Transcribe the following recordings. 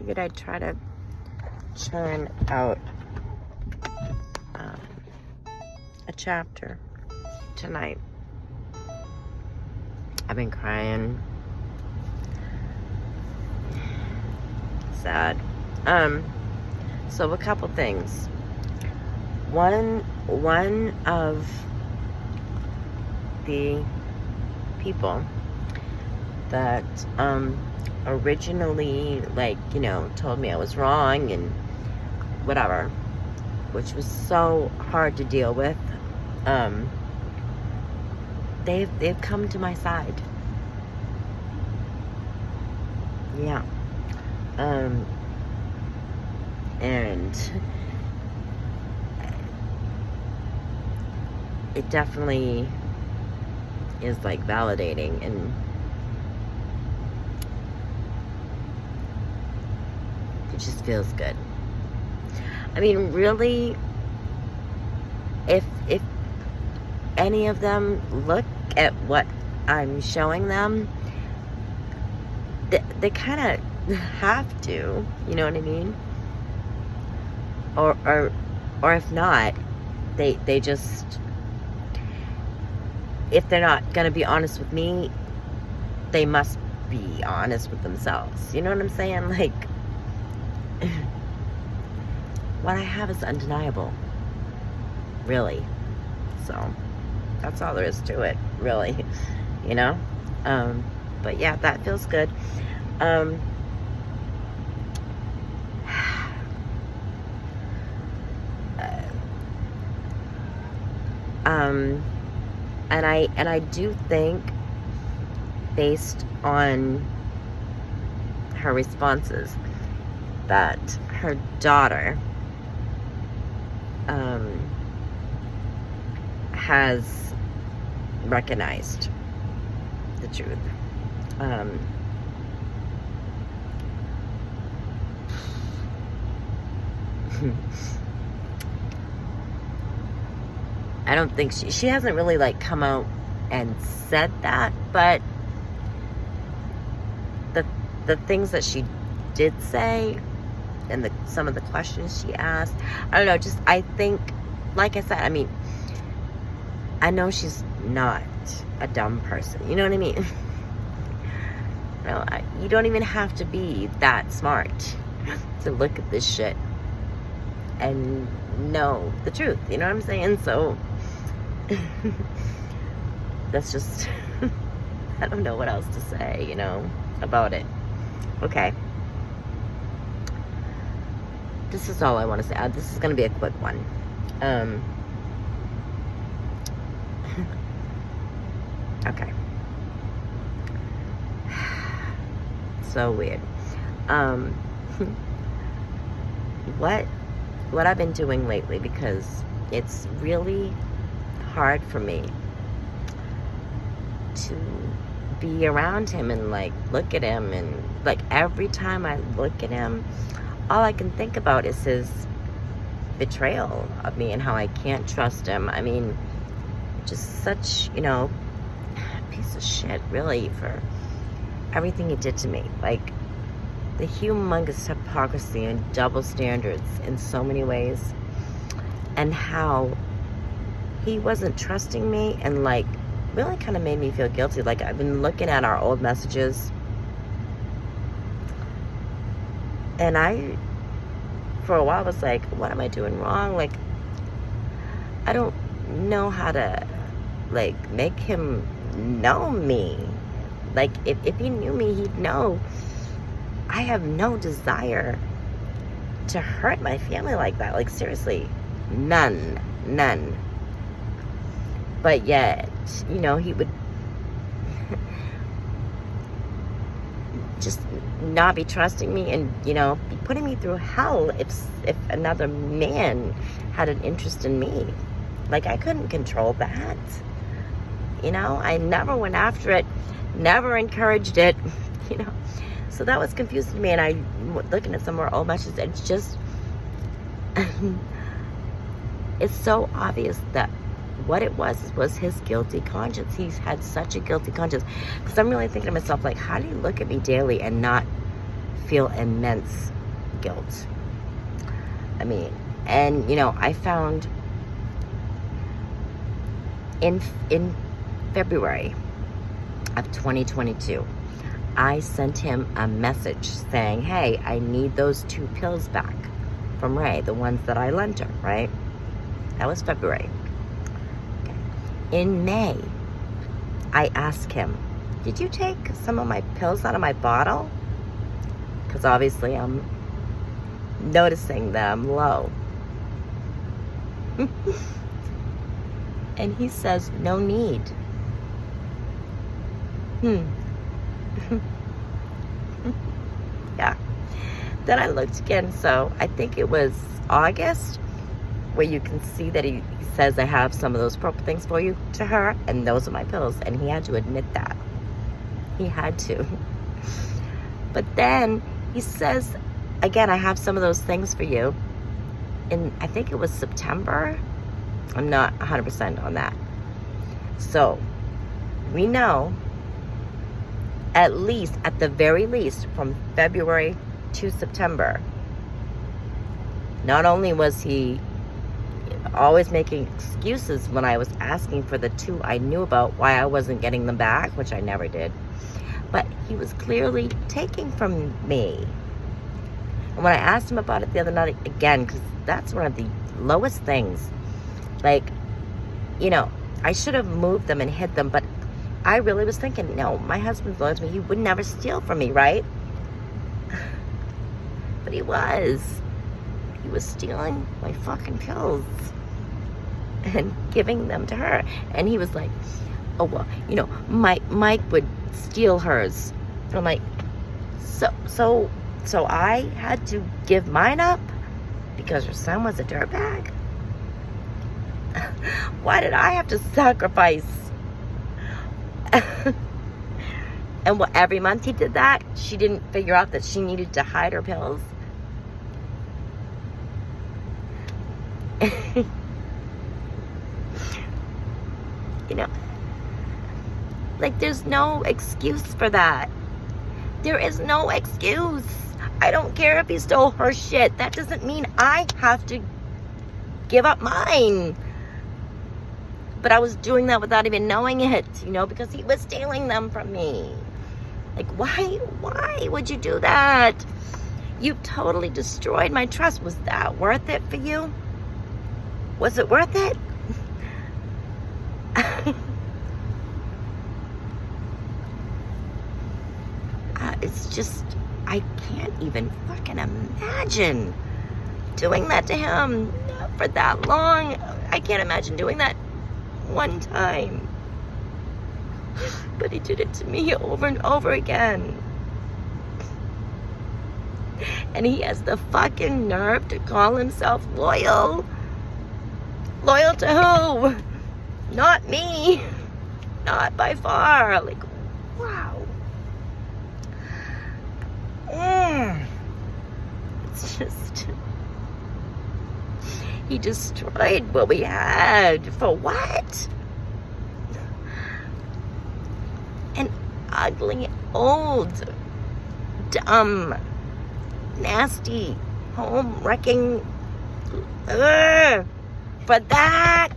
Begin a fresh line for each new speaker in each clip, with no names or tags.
figured I'd try to churn out a chapter tonight. I've been crying. Sad. So a couple things. One of the people that originally, like, you know, told me I was wrong and whatever, which was so hard to deal with, they've come to my side. Yeah. And it definitely is like validating, and it just feels good. I mean, really, if any of them look at what I'm showing them, they kind of have to, you know what I mean? Or if not, they just, if they're not gonna be honest with me, they must be honest with themselves. You know what I'm saying? Like, what I have is undeniable, really. So that's all there is to it, really. You know? But yeah, that feels good. And I do think, based on her responses, that her daughter has recognized the truth. I don't think she hasn't really like come out and said that, but the things that she did say and some of the questions she asked, I don't know, just, I think, like I said, I mean, I know she's not a dumb person, you know what I mean? You don't even have to be that smart to look at this shit and know the truth, you know what I'm saying? So that's just I don't know what else to say, you know, about it. Okay, this is all I want to say. This is going to be a quick one. Okay. So weird. What I've been doing lately, because it's really hard for me to be around him and like look at him, and like every time I look at him, all I can think about is his betrayal of me and how I can't trust him. I mean, just such, you know, piece of shit, really, for everything he did to me. Like, the humongous hypocrisy and double standards in so many ways, and how he wasn't trusting me, and like really kind of made me feel guilty. Like, I've been looking at our old messages, and I, for a while, was like, what am I doing wrong? Like, I don't know how to like make him know me. Like, if he knew me, he'd know I have no desire to hurt my family like that. Like, seriously, none. But yet, you know, he would just not be trusting me, and, you know, be putting me through hell if another man had an interest in me. Like, I couldn't control that. You know, I never went after it, never encouraged it, you know. So that was confusing to me, and I'm looking at some more old messages, and it's just, it's so obvious that what it was his guilty conscience. He's had such a guilty conscience. Because I'm really thinking to myself, like, how do you look at me daily and not feel immense guilt. I mean, and, you know, I found in February of 2022, I sent him a message saying, hey, I need those 2 pills back from Ray, the ones that I lent her, right? That was February. Okay. In May, I asked him, did you take some of my pills out of my bottle? Because obviously I'm noticing that I'm low. And he says, no need. Yeah. Then I looked again, so I think it was August, where you can see that he says, I have some of those purple things for you, to her, and those are my pills. And he had to admit that. He had to. But then he says, again, I have some of those things for you. And I think it was September. I'm not 100% on that. So we know, at least, at the very least, from February to September, not only was he always making excuses when I was asking for the 2 I knew about, why I wasn't getting them back, which I never did, but he was clearly taking from me. And when I asked him about it the other night, again, because that's one of the lowest things, like, you know, I should have moved them and hid them, but I really was thinking, no, my husband's loyal to me. He would never steal from me, right? But he was. He was stealing my fucking pills and giving them to her. And he was like, oh, well, you know, Mike would steal hers. And I'm like, so I had to give mine up because your son was a dirtbag? Why did I have to sacrifice? And what, every month he did that? She didn't figure out that she needed to hide her pills? You know, like, there's no excuse for that. There is no excuse. I don't care if he stole her shit. That doesn't mean I have to give up mine. But I was doing that without even knowing it, you know, because he was stealing them from me. Like, why would you do that? You totally destroyed my trust. Was that worth it for you? Was it worth it? It's just, I can't even fucking imagine doing that to him for that long. I can't imagine doing that one time. But he did it to me over and over again. And he has the fucking nerve to call himself loyal. Loyal to who? Not me. Not by far. Like, wow. It's just, he destroyed what we had. For what? An ugly, old, dumb, nasty, home-wrecking, for that.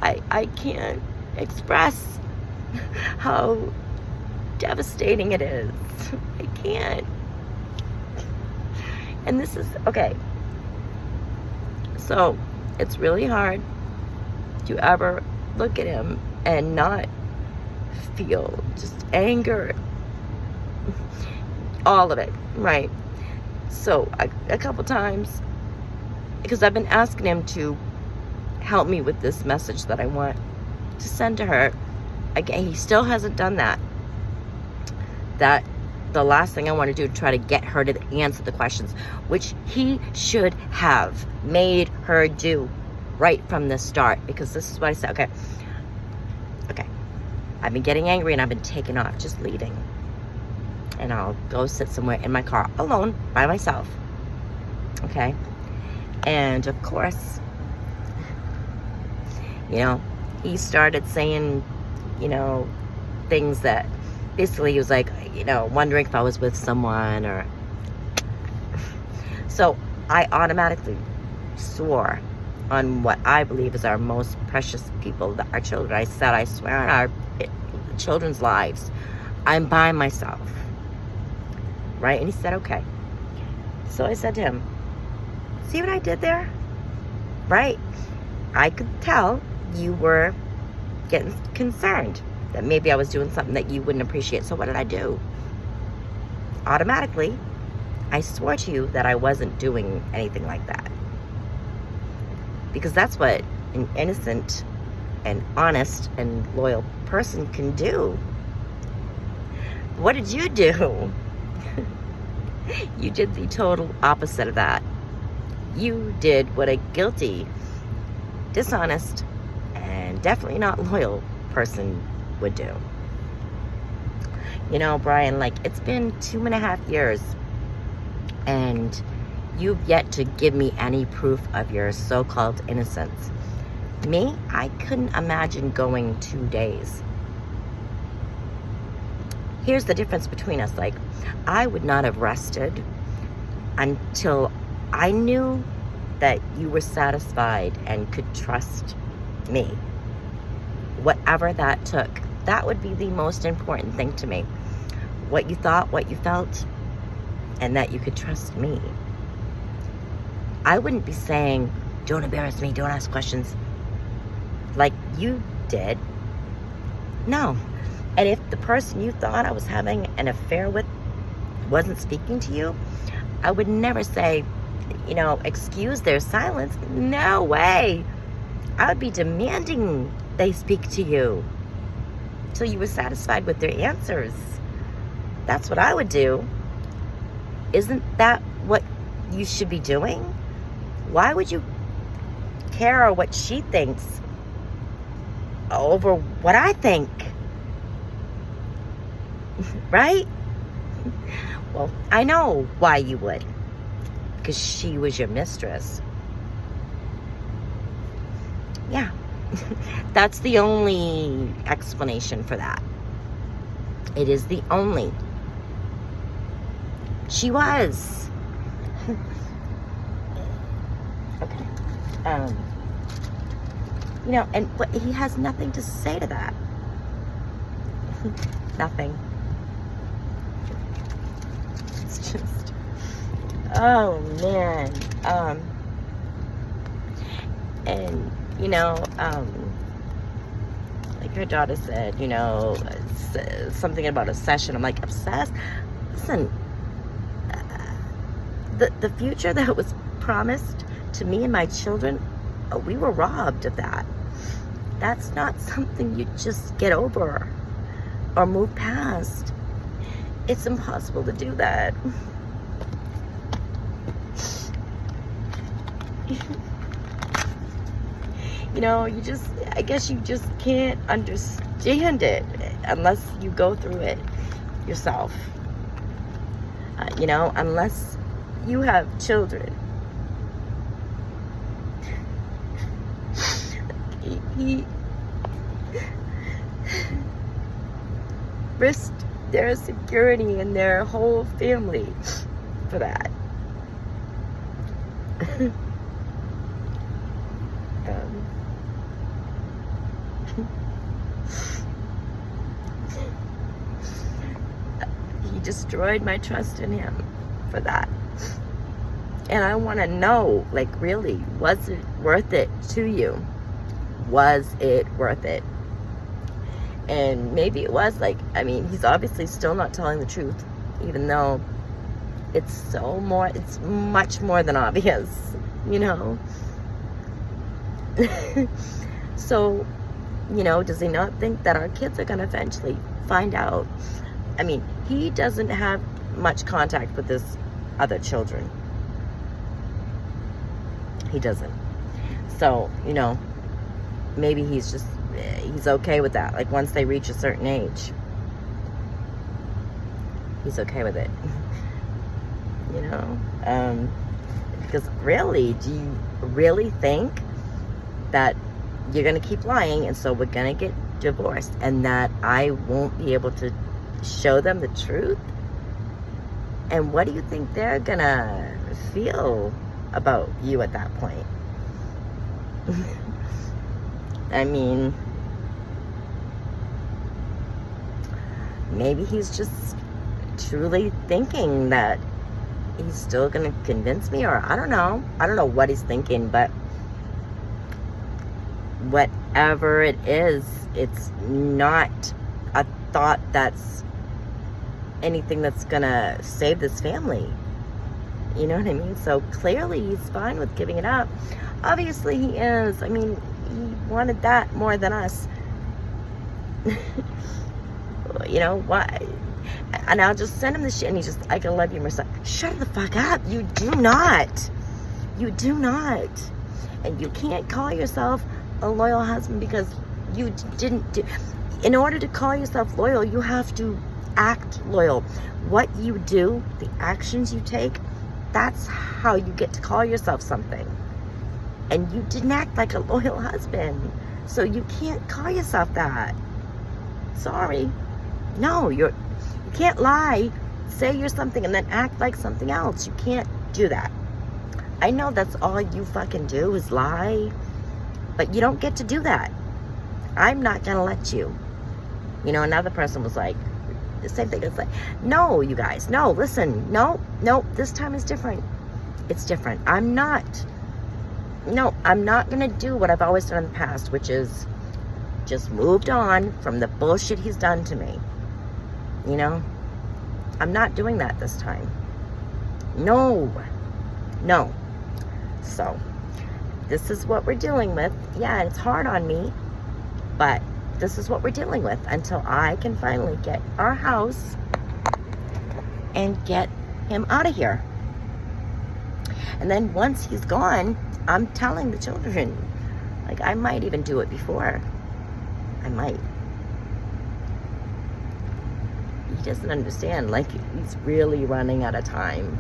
I can't express how devastating it is. I can't. And this is, okay. So, it's really hard to ever look at him and not feel just anger. All of it, right? So, a couple times, because I've been asking him to help me with this message that I want to send to her. Again, he still hasn't done that. That the last thing I want to do, try to get her to answer the questions, which he should have made her do right from the start. Because this is what I said. Okay. I've been getting angry and I've been taking off, just leaving. And I'll go sit somewhere in my car alone by myself. Okay. And of course, you know, he started saying, you know, things that basically he was like, wondering if I was with someone or... So I automatically swore on what I believe is our most precious people, our children. I said, I swear on our children's lives, I'm by myself. Right? And he said, okay. So I said to him, see what I did there? Right? I could tell you were getting concerned that maybe I was doing something that you wouldn't appreciate. So what did I do? Automatically, I swore to you that I wasn't doing anything like that. Because that's what an innocent and honest and loyal person can do. What did you do? You did the total opposite of that. You did what a guilty, dishonest, and definitely not loyal person would do. Brian, it's been 2.5 years and you've yet to give me any proof of your so-called innocence. Me, I couldn't imagine going 2 days. Here's the difference between us. I would not have rested until I knew that you were satisfied and could trust me. Whatever that took, that would be the most important thing to me. What you thought, what you felt, and that you could trust me. I wouldn't be saying, don't embarrass me, don't ask questions, like you did. No. And if the person you thought I was having an affair with wasn't speaking to you, I would never say, excuse their silence. No way. I would be demanding they speak to you till you were satisfied with their answers. That's what I would do. Isn't that what you should be doing? Why would you care what she thinks over what I think? Right? Well, I know why you would. Because she was your mistress. Yeah. That's the only explanation for that. It is the only. She was. Okay. But he has nothing to say to that. Nothing. It's just, oh man. And like her daughter said, something about a session. I'm like, obsessed? Listen, the future that was promised to me and my children, we were robbed of that. That's not something you just get over or move past. It's impossible to do that. I guess you just can't understand it unless you go through it yourself. Unless you have children. He risked their security and their whole family for that. He destroyed my trust in him for that. And I want to know, really, was it worth it to you? Was it worth it? And maybe it was. He's obviously still not telling the truth, even though it's much more than obvious, So, does he not think that our kids are going to eventually find out? He doesn't have much contact with his other children. He doesn't. So, maybe he's okay with that. Once they reach a certain age, he's okay with it. Because really, do you really think that you're going to keep lying and so we're going to get divorced and that I won't be able to show them the truth? And what do you think they're gonna feel about you at that point? I mean, maybe he's just truly thinking that he's still gonna convince me, or I don't know what he's thinking, but whatever it is, it's not a thought that's anything that's gonna save this family. You know what I mean? So clearly he's fine with giving it up. Obviously he is. I mean, he wanted that more than us. You know why? And I'll just send him the shit, and he's just, I can love you, Marcel. Shut the fuck up. You do not. You do not. And you can't call yourself a loyal husband because you didn't do. In order to call yourself loyal, you have to act loyal. What you do, the actions you take, that's how you get to call yourself something. And you didn't act like a loyal husband, so you can't call yourself that. Sorry. No, you can't lie, say you're something, and then act like something else. You can't do that. I know that's all you fucking do is lie, but you don't get to do that. I'm not gonna let you. You know, another person was like, the same thing. It's like, no, you guys, no, listen, no, this time is different. It's different. I'm not gonna do what I've always done in the past, which is just moved on from the bullshit he's done to me. You know, I'm not doing that this time. No. So this is what we're dealing with. Yeah, it's hard on me, but this is what we're dealing with until I can finally get our house and get him out of here. And then once he's gone, I'm telling the children, like, I might even do it before. I might. He doesn't understand, like, he's really running out of time.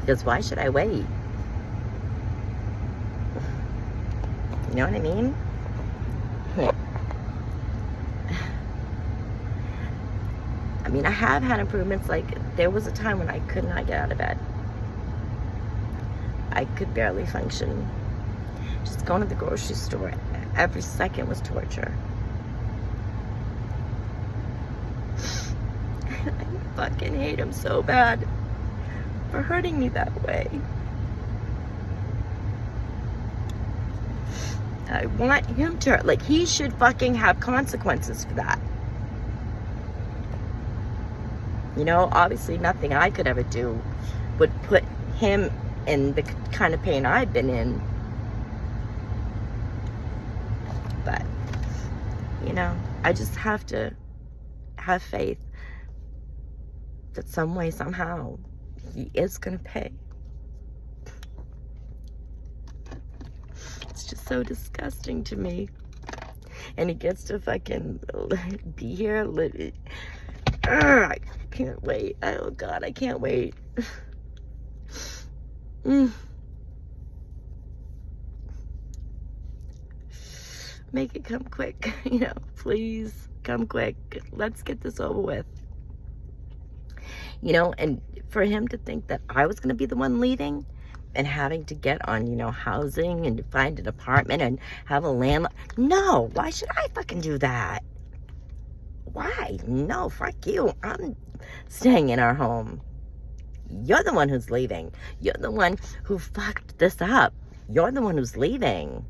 Because why should I wait? You know what I mean? I mean, I have had improvements. Like, there was a time when I could not get out of bed. I could barely function. Just going to the grocery store, every second was torture. I fucking hate him so bad for hurting me that way. I want him to, like, he should fucking have consequences for that. You know, obviously nothing I could ever do would put him in the kind of pain I've been in. But, you know, I just have to have faith that some way, somehow, he is gonna pay. It's just so disgusting to me. And he gets to fucking be here. I can't wait. Oh God, I can't wait. Make it come quick, you know, please come quick. Let's get this over with. You know, and for him to think that I was going to be the one leaving and having to get on, you know, housing and find an apartment and have a landlord. No, why should I fucking do that? Why? No, fuck you. I'm staying in our home. You're the one who's leaving. You're the one who fucked this up. You're the one who's leaving.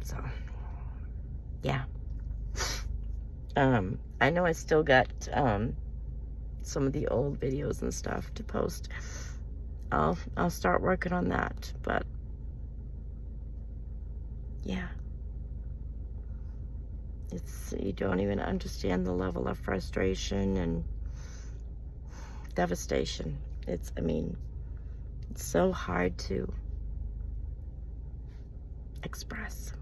So, yeah. I know I still got some of the old videos and stuff to post. I'll start working on that, but yeah. It's, you don't even understand the level of frustration and devastation. It's, I mean, it's so hard to express.